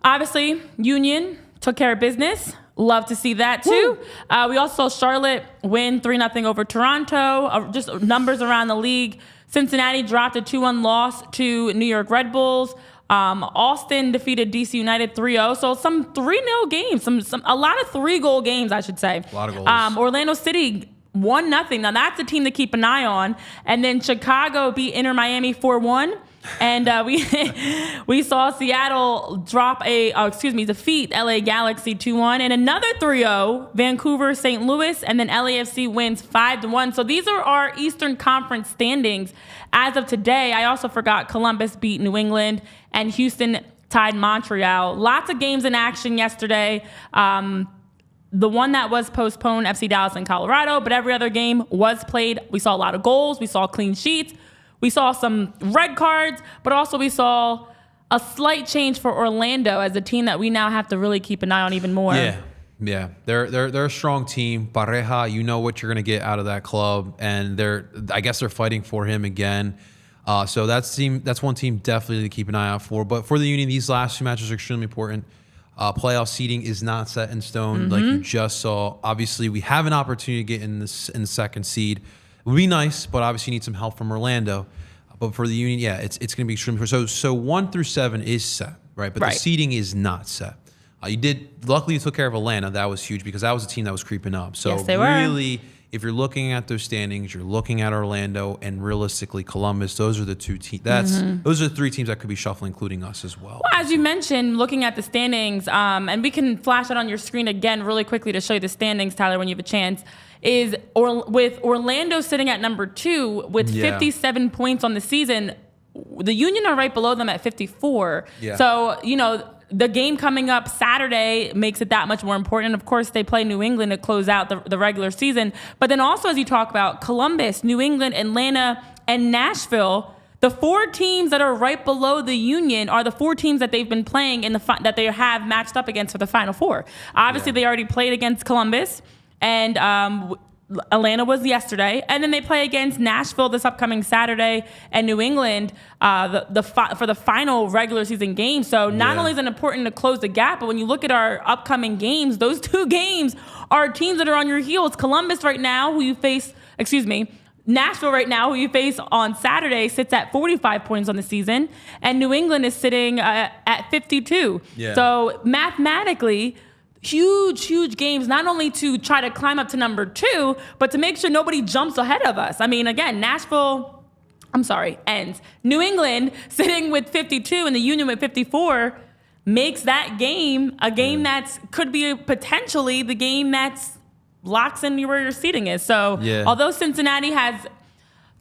obviously, Union took care of business. Love to see that too. We also saw Charlotte win 3-0 over Toronto. Just numbers around the league. Cincinnati dropped a 2-1 loss to New York Red Bulls. Austin defeated DC United 3-0. So some 3-0 games. A lot of 3-goal games, I should say. A lot of goals. Orlando City 1-0. Now that's a team to keep an eye on. And then Chicago beat Inter Miami 4-1. And we saw Seattle defeat LA Galaxy 2-1, and another 3-0, Vancouver St. Louis, and then LAFC wins 5-1. So these are our Eastern Conference standings as of today. I also forgot Columbus beat New England, and Houston tied Montreal. Lots of games in action yesterday. The one that was postponed, FC Dallas and Colorado, but every other game was played. We saw a lot of goals. We saw clean sheets. We saw some red cards, but also we saw a slight change for Orlando as a team that we now have to really keep an eye on even more. Yeah. They're a strong team. Pareja, you know what you're going to get out of that club, and I guess they're fighting for him again. So that's one team definitely to keep an eye out for. But for the Union, these last two matches are extremely important. Playoff seeding is not set in stone, like you just saw. Obviously, we have an opportunity to get in the second seed. It would be nice, but obviously you need some help from Orlando. But for the Union, it's going to be extremely important. So 1 through 7 is set, right? But the seeding is not set. Luckily you took care of Atlanta. That was huge because that was a team that was creeping up. So yes, they really, if you're looking at those standings, you're looking at Orlando and realistically Columbus. Those are the two teams. Those are the 3 teams that could be shuffling, including us as well. Well, as you mentioned, looking at the standings, and we can flash it on your screen again really quickly to show you the standings, Tyler, when you have a chance. With Orlando sitting at number 2 with 57 points on the season, the Union are right below them at 54. Yeah. So, the game coming up Saturday makes it that much more important. And of course, they play New England to close out the regular season. But then also, as you talk about Columbus, New England, Atlanta, and Nashville, the 4 teams that are right below the Union are the 4 teams that they've been playing that they have matched up against for the Final Four. Obviously, they already played against Columbus. And Atlanta was yesterday, and then they play against Nashville this upcoming Saturday, and New England for the final regular season game. So not only is it important to close the gap, but when you look at our upcoming games, those 2 games are teams that are on your heels. Columbus right now, Nashville right now, who you face on Saturday, sits at 45 points on the season, and New England is sitting at 52. Yeah. So mathematically, huge games, not only to try to climb up to number 2, but to make sure nobody jumps ahead of us. I mean, again, ends. New England sitting with 52 and the Union with 54 makes that game a game that could be potentially the game that's locks in where your seating is. So although Cincinnati has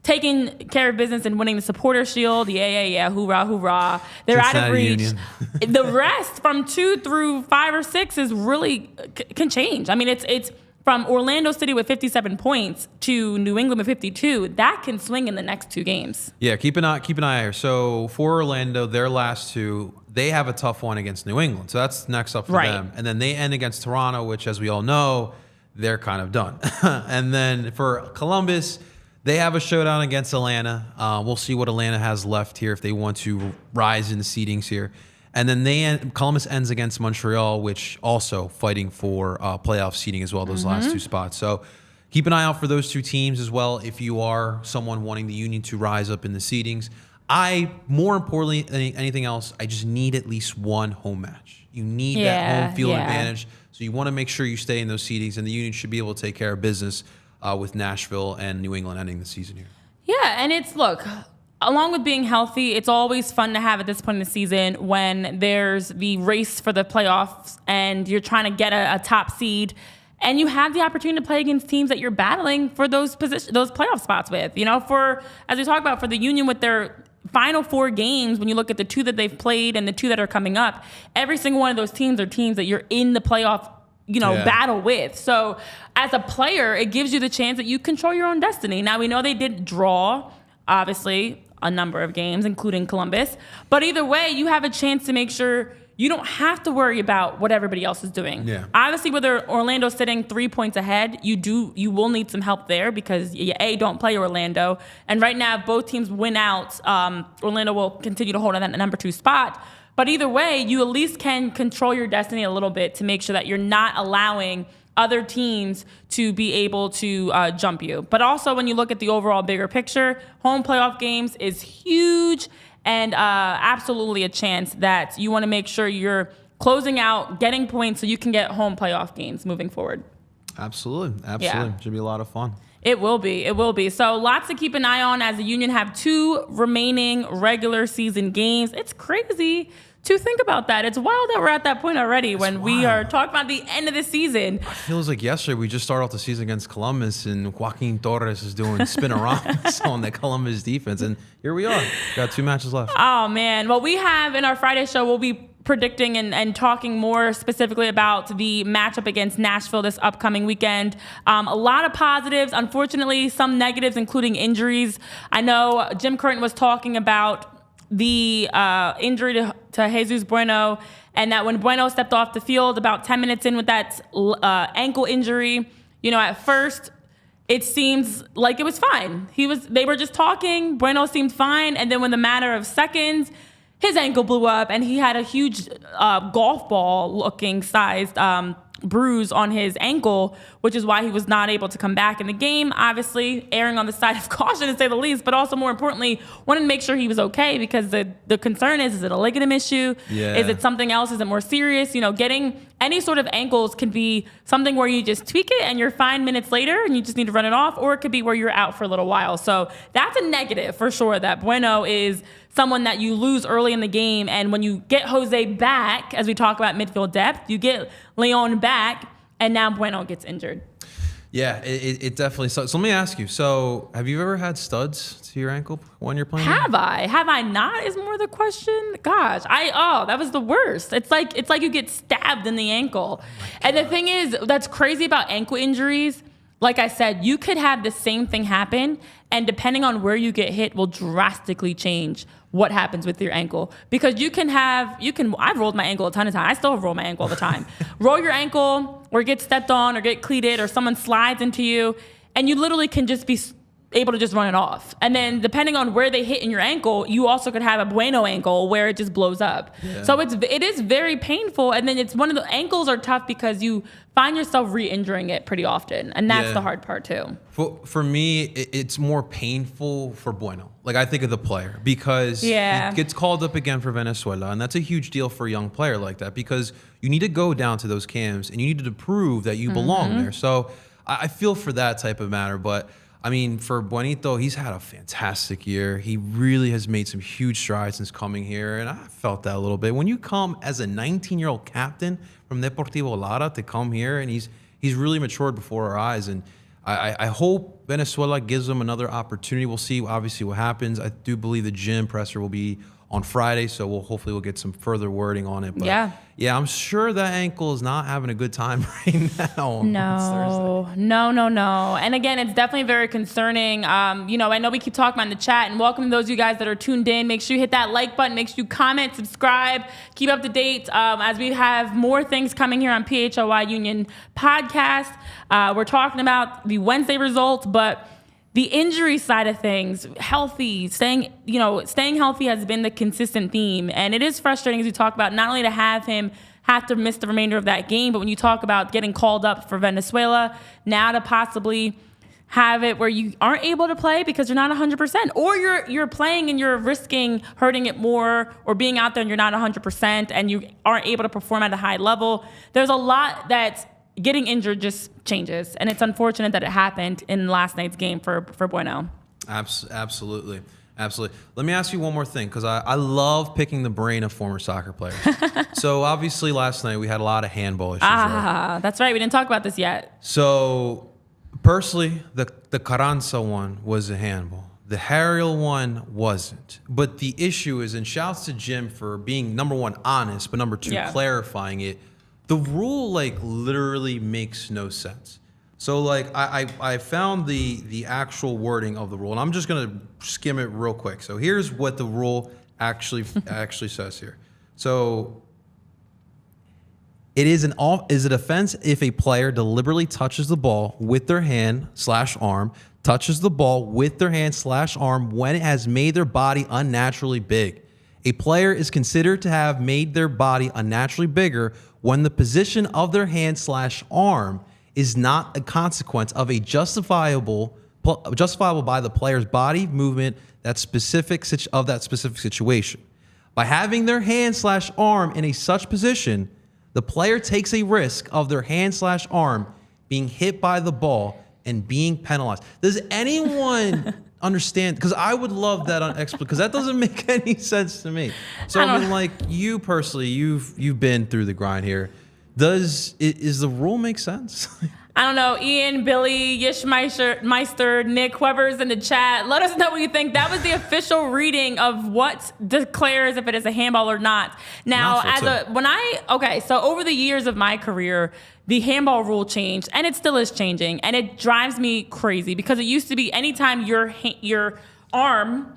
taking care of business and winning the Supporter Shield, hoorah. They're out of reach. The rest from 2 through 5 or 6 is really can change. I mean, it's from Orlando City with 57 points to New England with 52. That can swing in the next 2 games. Yeah, keep an eye here. So for Orlando, their last 2, they have a tough one against New England. So that's next up for them. And then they end against Toronto, which, as we all know, they're kind of done. And then for Columbus, they have a showdown against Atlanta. We'll see what Atlanta has left here if they want to rise in the seedings here. And then Columbus ends against Montreal, which also fighting for playoff seeding as well, those last 2 spots. So keep an eye out for those 2 teams as well if you are someone wanting the Union to rise up in the seedings. More importantly than anything else, I just need at least 1 home match. You need that home field advantage. So you want to make sure you stay in those seedings, and the Union should be able to take care of business with Nashville and New England ending the season here. Yeah, and along with being healthy, it's always fun to have at this point in the season when there's the race for the playoffs and you're trying to get a top seed, and you have the opportunity to play against teams that you're battling for those playoff spots with. As we talk about, for the Union with their final 4 games, when you look at the 2 that they've played and the 2 that are coming up, every single one of those teams are teams that you're in the playoff battle with. So as a player, it gives you the chance that you control your own destiny. Now, we know they did draw, obviously, a number of games, including Columbus. But either way, you have a chance to make sure you don't have to worry about what everybody else is doing. Yeah. Obviously, whether Orlando's sitting 3 points ahead, you will need some help there because you don't play Orlando. And right now, if both teams win out, Orlando will continue to hold on that number 2 spot. But either way, you at least can control your destiny a little bit to make sure that you're not allowing other teams to be able to jump you. But also, when you look at the overall bigger picture, home playoff games is huge and absolutely a chance that you want to make sure you're closing out, getting points so you can get home playoff games moving forward. Absolutely. Yeah. Should be a lot of fun. It will be. So lots to keep an eye on as the Union have 2 remaining regular season games. It's crazy to think about that. It's wild that we're at that point already when we are talking about the end of the season. It feels like yesterday we just started off the season against Columbus and Joaquin Torres is doing spin-arounds on the Columbus defense. And here we are. Got 2 matches left. Oh, man. Well, we have in our Friday show, we'll be predicting and talking more specifically about the matchup against Nashville this upcoming weekend. A lot of positives, unfortunately, some negatives, including injuries. I know Jim Curtin was talking about the injury to Jesus Bueno, and that when Bueno stepped off the field about 10 minutes in with that ankle injury, at first it seems like it was fine. They were just talking. Bueno seemed fine, and then when the matter of seconds, his ankle blew up, and he had a huge golf ball-looking sized bruise on his ankle, which is why he was not able to come back in the game. Obviously, erring on the side of caution, to say the least, but also more importantly, wanted to make sure he was okay because the concern is it a ligament issue? Yeah. Is it something else? Is it more serious? Getting any sort of ankles can be something where you just tweak it and you're fine minutes later and you just need to run it off, or it could be where you're out for a little while. So that's a negative for sure, that Bueno is someone that you lose early in the game. And when you get Jose back, as we talk about midfield depth, you get Leon back, and now Bueno gets injured. Yeah, it definitely sucks. So let me ask you. So have you ever had studs to your ankle when you're playing? Have I not is more the question. Gosh, that was the worst. It's like you get stabbed in the ankle. And the thing is, that's crazy about ankle injuries. Like I said, you could have the same thing happen, and depending on where you get hit will drastically change what happens with your ankle. Because I've rolled my ankle a ton of times. I still roll my ankle all the time. Roll your ankle, or get stepped on, or get cleated, or someone slides into you, and you literally can just be able to just run it off. And then depending on where they hit in your ankle, you also could have a Bueno ankle where it just blows up. Yeah. So it is very painful. And then it's one of the ankles are tough because you find yourself re-injuring it pretty often. And that's the hard part too. For me, it's more painful for Bueno. Like, I think of the player because he gets called up again for Venezuela. And that's a huge deal for a young player like that, because you need to go down to those camps and you need to prove that you belong there. So I feel for that type of matter. But I mean, for Buenito, he's had a fantastic year. He really has made some huge strides since coming here, and I felt that a little bit. When you come as a 19-year-old captain from Deportivo Lara to come here, and he's really matured before our eyes, and I hope Venezuela gives him another opportunity. We'll see, obviously, what happens. I do believe the gym presser will be on Friday, so hopefully we'll get some further wording on it. But yeah, I'm sure that ankle is not having a good time right now. No. And again, it's definitely very concerning. I know we keep talking about in the chat, and welcome to those of you guys that are tuned in. Make sure you hit that like button. Make sure you comment, subscribe, keep up to date as we have more things coming here on PHLY Union Podcast. We're talking about the Wednesday results, but the injury side of things, staying healthy has been the consistent theme. And it is frustrating, as you talk about, not only to have him have to miss the remainder of that game, but when you talk about getting called up for Venezuela, now to possibly have it where you aren't able to play because you're not 100%, or you're playing and you're risking hurting it more, or being out there and you're not 100% and you aren't able to perform at a high level. There's a lot that's getting injured just changes, and it's unfortunate that it happened in last night's game for Bueno. Absolutely. Let me ask you one more thing, because I love picking the brain of former soccer players. So obviously last night we had a lot of handball issues. Right? That's right. We didn't talk about this yet. So personally, the Carranza one was a handball. The Harriel one wasn't. But the issue is, and shouts to Jim for being, number one, honest, but number two, clarifying it. The rule, literally makes no sense. So, I found the actual wording of the rule, and I'm just going to skim it real quick. So here's what the rule actually says here. So It is is an offense if a player deliberately touches the ball with their hand/arm, touches the ball with their hand/arm when it has made their body unnaturally big. A player is considered to have made their body unnaturally bigger when the position of their hand/arm is not a consequence of a justifiable by the player's body movement that specific situation. By having their hand/arm in a such position, the player takes a risk of their hand/arm being hit by the ball and being penalized. Does anyone understand? Because I would love that on explanation, because that doesn't make any sense to me. So I mean, like, you personally, you've been through the grind here. Is the rule make sense? I don't know. Ian, Billy, Yishmeister, Nick, whoever's in the chat, let us know what you think. That was the official reading of what declares if it is a handball or not. Now, so over the years of my career, the handball rule changed, and it still is changing, and it drives me crazy because it used to be anytime your arm,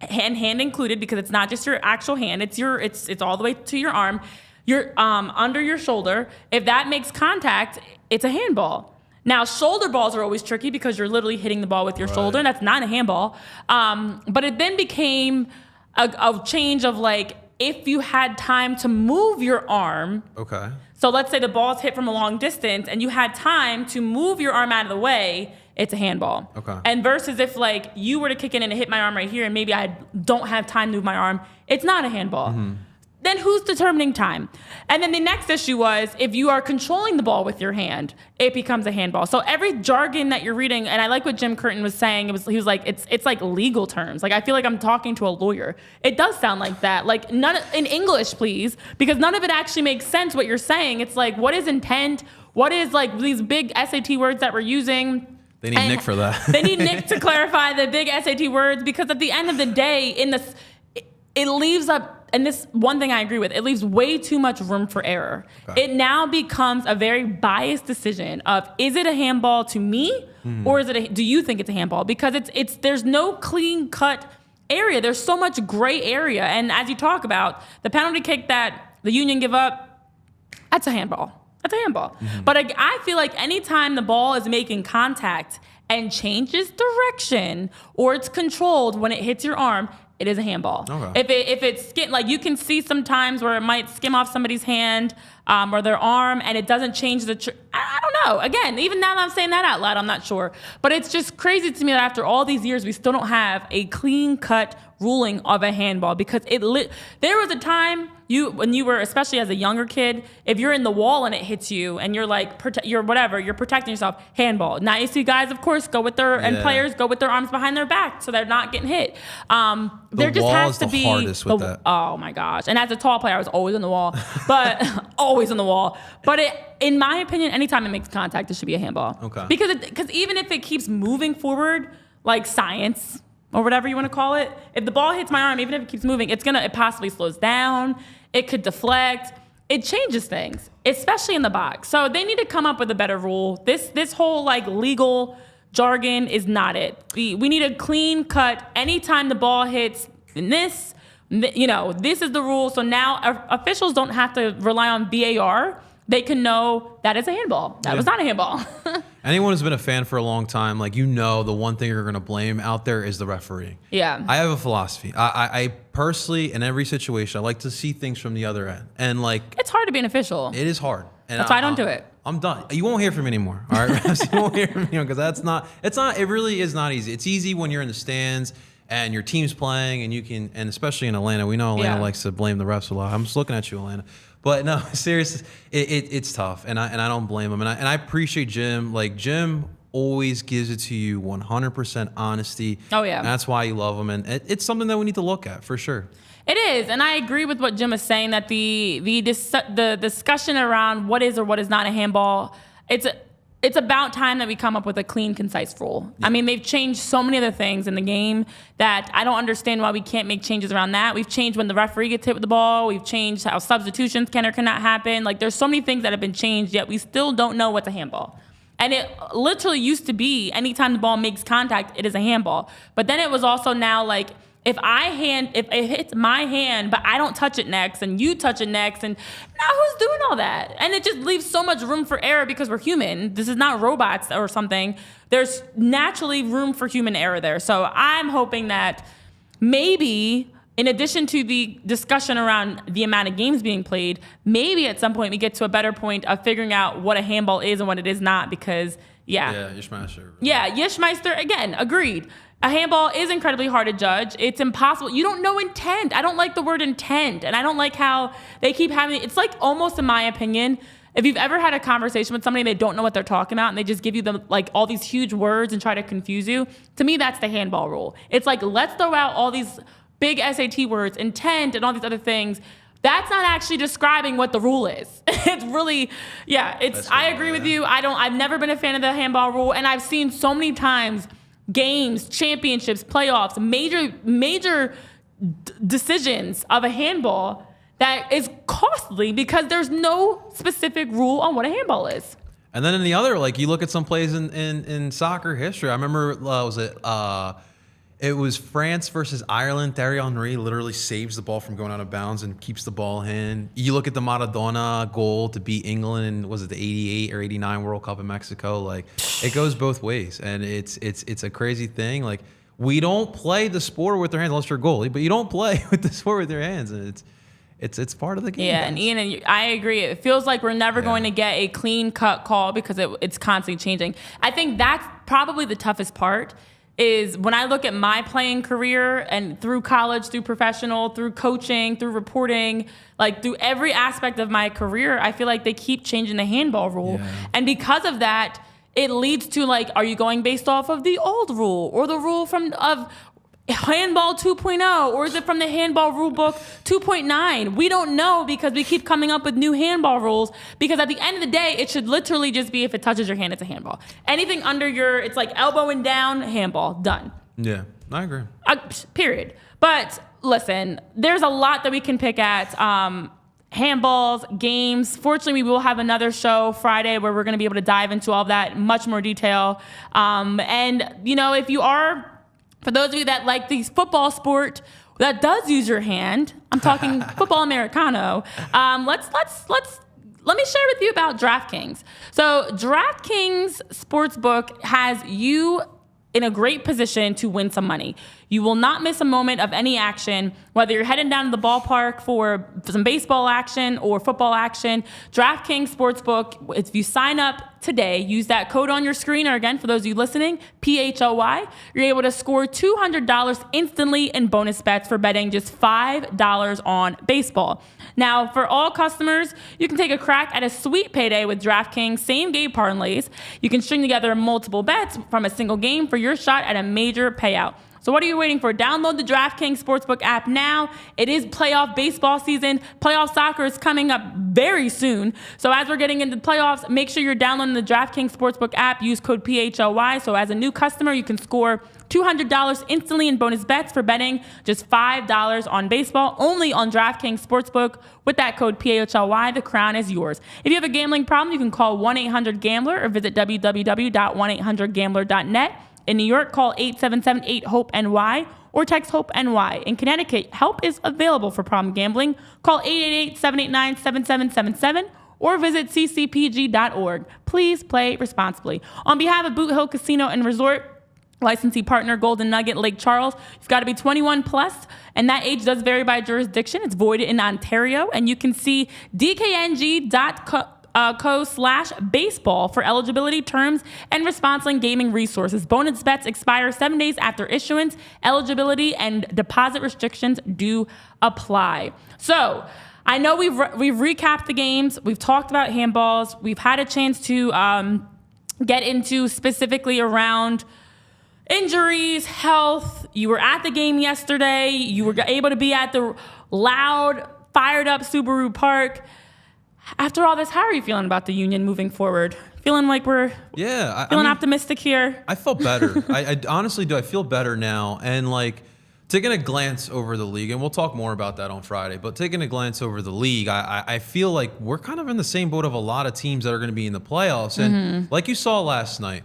hand included, because it's not just your actual hand, it's all the way to your arm. Your under your shoulder, if that makes contact, it's a handball. Now, shoulder balls are always tricky because you're literally hitting the ball with your shoulder, and that's not a handball. But it then became a change of, like, if you had time to move your arm. Okay. So let's say the ball's hit from a long distance, and you had time to move your arm out of the way, it's a handball. Okay. And versus if, like, you were to kick in and hit my arm right here, and maybe I don't have time to move my arm, it's not a handball. Mm-hmm. Then who's determining time? And then the next issue was if you are controlling the ball with your hand, it becomes a handball. So every jargon that you're reading, and I like what Jim Curtin was saying, he was like, it's like legal terms. Like, I feel like I'm talking to a lawyer. It does sound like that. Like, none in English, please, because none of it actually makes sense what you're saying. It's like, what is intent? What is, like, these big SAT words that we're using? They need Nick for that. They need Nick to clarify the big SAT words, because at the end of the day, it leaves up. And this one thing I agree with, it leaves way too much room for error. Okay. It now becomes a very biased decision of, is it a handball to me, or do you think it's a handball? Because there's no clean cut area. There's so much gray area. And as you talk about, the penalty kick that the Union give up, that's a handball. That's a handball. Mm-hmm. But I feel like anytime the ball is making contact and changes direction, or it's controlled when it hits your arm, it is a handball. Okay. If it's like, you can see sometimes where it might skim off somebody's hand or their arm, and it doesn't change I don't know. Again, even now that I'm saying that out loud, I'm not sure. But it's just crazy to me that after all these years, we still don't have a clean-cut ruling of a handball, because there was a time when you were, especially as a younger kid, if you're in the wall and it hits you and you're like, you're protecting yourself, handball. Now you see guys, of course, and players go with their arms behind their back so they're not getting hit. There just has to be hardest with that. Oh my gosh. And as a tall player, I was always on the wall, but always on the wall. But in my opinion, anytime it makes contact, it should be a handball. Okay. Because even if it keeps moving forward, like science, or whatever you want to call it, if the ball hits my arm, even if it keeps moving, it possibly slows down. It could deflect. It changes things, especially in the box. So they need to come up with a better rule. This whole, like, legal jargon is not it. We need a clean cut. Anytime the ball hits in this is the rule. So now officials don't have to rely on VAR. They can know that is a handball. That was not a handball. Anyone who's been a fan for a long time, like, the one thing you're going to blame out there is the referee. Yeah. I have a philosophy. I personally, in every situation, I like to see things from the other end. And, like, it's hard to be an official. It is hard. And that's why I don't do it. I'm done. You won't hear from me anymore. All right, you won't hear from me because it really is not easy. It's easy when you're in the stands and your team's playing, and especially in Atlanta, we know Atlanta likes to blame the refs a lot. I'm just looking at you, Atlanta. But no, seriously, it's tough, and I don't blame him, and I appreciate Jim. Like, Jim always gives it to you 100% honesty. Oh yeah, and that's why you love him, and it's something that we need to look at for sure. It is, and I agree with what Jim is saying, that the discussion around what is or what is not a handball, it's about time that we come up with a clean, concise rule. Yeah. I mean, they've changed so many other things in the game that I don't understand why we can't make changes around that. We've changed when the referee gets hit with the ball. We've changed how substitutions can or cannot happen. Like, there's so many things that have been changed, yet we still don't know what's a handball. And it literally used to be anytime the ball makes contact, it is a handball. But then it was also now, like, if it hits my hand, but I don't touch it next and you touch it next, and now who's doing all that? And it just leaves so much room for error because we're human. This is not robots or something. There's naturally room for human error there. So I'm hoping that maybe, in addition to the discussion around the amount of games being played, maybe at some point we get to a better point of figuring out what a handball is and what it is not, because Yeah, Yishmeister. Yeah, Yishmeister, again, agreed. A handball is incredibly hard to judge. It's impossible. You don't know intent. I don't like the word intent. And I don't like how they keep having, it's like almost, in my opinion, if you've ever had a conversation with somebody and they don't know what they're talking about and they just give you all these huge words and try to confuse you, to me, that's the handball rule. It's like, let's throw out all these big SAT words, intent and all these other things. That's not actually describing what the rule is. It's really, I agree with you. I've never been a fan of the handball rule, and I've seen so many times games, championships, playoffs, major decisions of a handball that is costly because there's no specific rule on what a handball is. And then in the other, you look at some plays in soccer history. I remember, it was France versus Ireland. Thierry Henry literally saves the ball from going out of bounds and keeps the ball in. You look at the Maradona goal to beat England in, was it the 88 or 89 World Cup in Mexico? It goes both ways, and it's a crazy thing. We don't play the sport with our hands unless you're a goalie, but you don't play with the sport with your hands, and it's part of the game. Yeah, and Ian, I agree. It feels like we're never going to get a clean-cut call because it's constantly changing. I think that's probably the toughest part. Is when I look at my playing career and through college, through professional, through coaching, through reporting, through every aspect of my career, I feel like they keep changing the handball rule. Yeah. And because of that, it leads to are you going based off of the old rule or the rule of handball 2.0, or is it from the handball rule book 2.9? We don't know because we keep coming up with new handball rules, because at the end of the day, it should literally just be if it touches your hand, it's a handball. Anything under it's elbow and down, handball, done. Yeah, I agree. Period. But listen, there's a lot that we can pick at. Handballs, games. Fortunately, we will have another show Friday where we're going to be able to dive into all of that in much more detail. And, if you are... For those of you that like the football sport that does use your hand, I'm talking football Americano. Let me share with you about DraftKings. So DraftKings Sportsbook has you in a great position to win some money. You will not miss a moment of any action, whether you're heading down to the ballpark for some baseball action or football action. DraftKings Sportsbook, if you sign up today, use that code on your screen, or again, for those of you listening, PHLY, you're able to score $200 instantly in bonus bets for betting just $5 on baseball. Now, for all customers, you can take a crack at a sweet payday with DraftKings same-game parlays. You can string together multiple bets from a single game for your shot at a major payout. So what are you waiting for? Download the DraftKings Sportsbook app now. It is playoff baseball season. Playoff soccer is coming up very soon. So as we're getting into the playoffs, make sure you're downloading the DraftKings Sportsbook app. Use code PHLY. So as a new customer, you can score $200 instantly in bonus bets for betting just $5 on baseball, only on DraftKings Sportsbook. With that code PHLY, the crown is yours. If you have a gambling problem, you can call 1-800-GAMBLER or visit www.1800gambler.net. In New York, call 877-8-HOPE-NY or text HOPE-NY. In Connecticut, help is available for problem gambling. Call 888-789-7777 or visit ccpg.org. Please play responsibly. On behalf of Boot Hill Casino and Resort, licensee partner Golden Nugget Lake Charles, you've got to be 21 plus, and that age does vary by jurisdiction. It's voided in Ontario, and you can see dkng.co/baseball for eligibility, terms, and responsible gaming resources. Bonus bets expire 7 days after issuance. Eligibility and deposit restrictions do apply. So I know we've recapped the games. We've talked about handballs. We've had a chance to get into specifically around injuries, health. You were at the game yesterday. You were able to be at the loud, fired up Subaru Park. After all this, how are you feeling about the Union moving forward? Feeling like we're feeling optimistic here? I felt better. I honestly do. I feel better now. And taking a glance over the league, and we'll talk more about that on Friday, but taking a glance over the league, I feel like we're kind of in the same boat of a lot of teams that are going to be in the playoffs. And like you saw last night,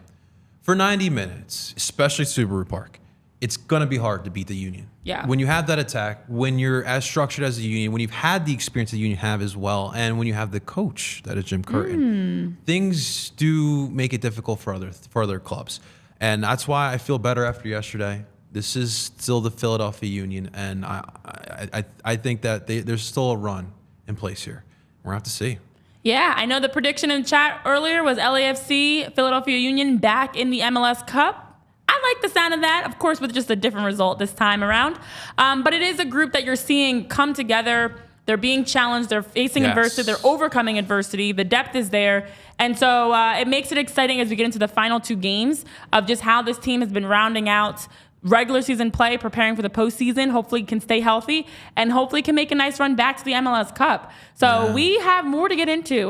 for 90 minutes, especially Subaru Park, it's going to be hard to beat the Union. Yeah. When you have that attack, when you're as structured as the Union, when you've had the experience the Union have as well, and when you have the coach that is Jim Curtin, things do make it difficult for other clubs. And that's why I feel better after yesterday. This is still the Philadelphia Union, and I think that there's still a run in place here. We're going to have to see. Yeah, I know the prediction in the chat earlier was LAFC, Philadelphia Union, back in the MLS Cup. I like the sound of that, of course, with just a different result this time around. But it is a group that you're seeing come together. They're being challenged. They're facing adversity. They're overcoming adversity. The depth is there. And so it makes it exciting as we get into the final 2 games of just how this team has been rounding out regular season play, preparing for the postseason. Hopefully can stay healthy and hopefully can make a nice run back to the MLS Cup. So we have more to get into.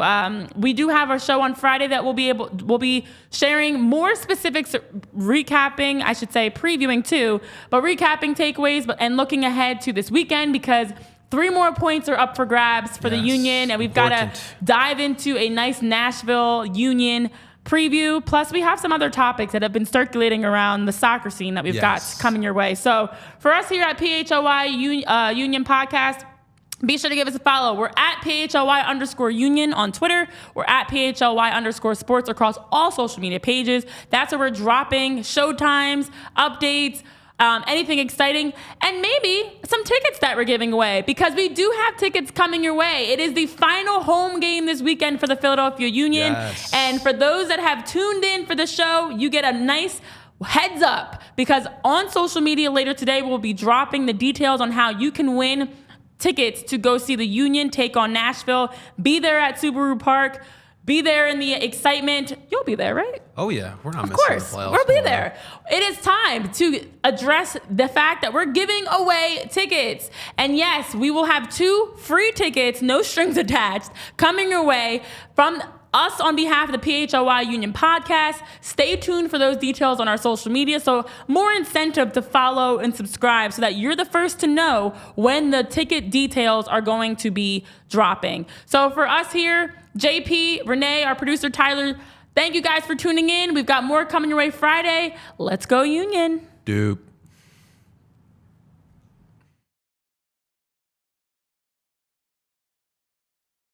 We do have our show on Friday that we'll be sharing more specifics, previewing too, but recapping takeaways and looking ahead to this weekend because 3 more points are up for grabs for the Union, and we've got to dive into a nice Nashville Union preview. Plus, we have some other topics that have been circulating around the soccer scene that we've got coming your way. So for us here at PHLY Union Podcast, be sure to give us a follow. We're at PHLY_Union on Twitter. We're at PHLY_sports across all social media pages. That's where we're dropping showtimes, updates, anything exciting, and maybe some tickets that we're giving away because we do have tickets coming your way. It is the final home game this weekend for the Philadelphia Union. And for those that have tuned in for the show, you get a nice heads up because on social media later today, we'll be dropping the details on how you can win tickets to go see the Union take on Nashville. Be there at Subaru Park. Be there in the excitement. You'll be there, right? Oh, yeah. We're not missing the playoffs. Of course. We'll be there. It is time to address the fact that we're giving away tickets. And yes, we will have 2 free tickets, no strings attached, coming your way from us on behalf of the PHLY Union Podcast. Stay tuned for those details on our social media. So more incentive to follow and subscribe so that you're the first to know when the ticket details are going to be dropping. So for us here, JP, Renee, our producer Tyler, thank you guys for tuning in. We've got more coming your way Friday. Let's go Union. Dude.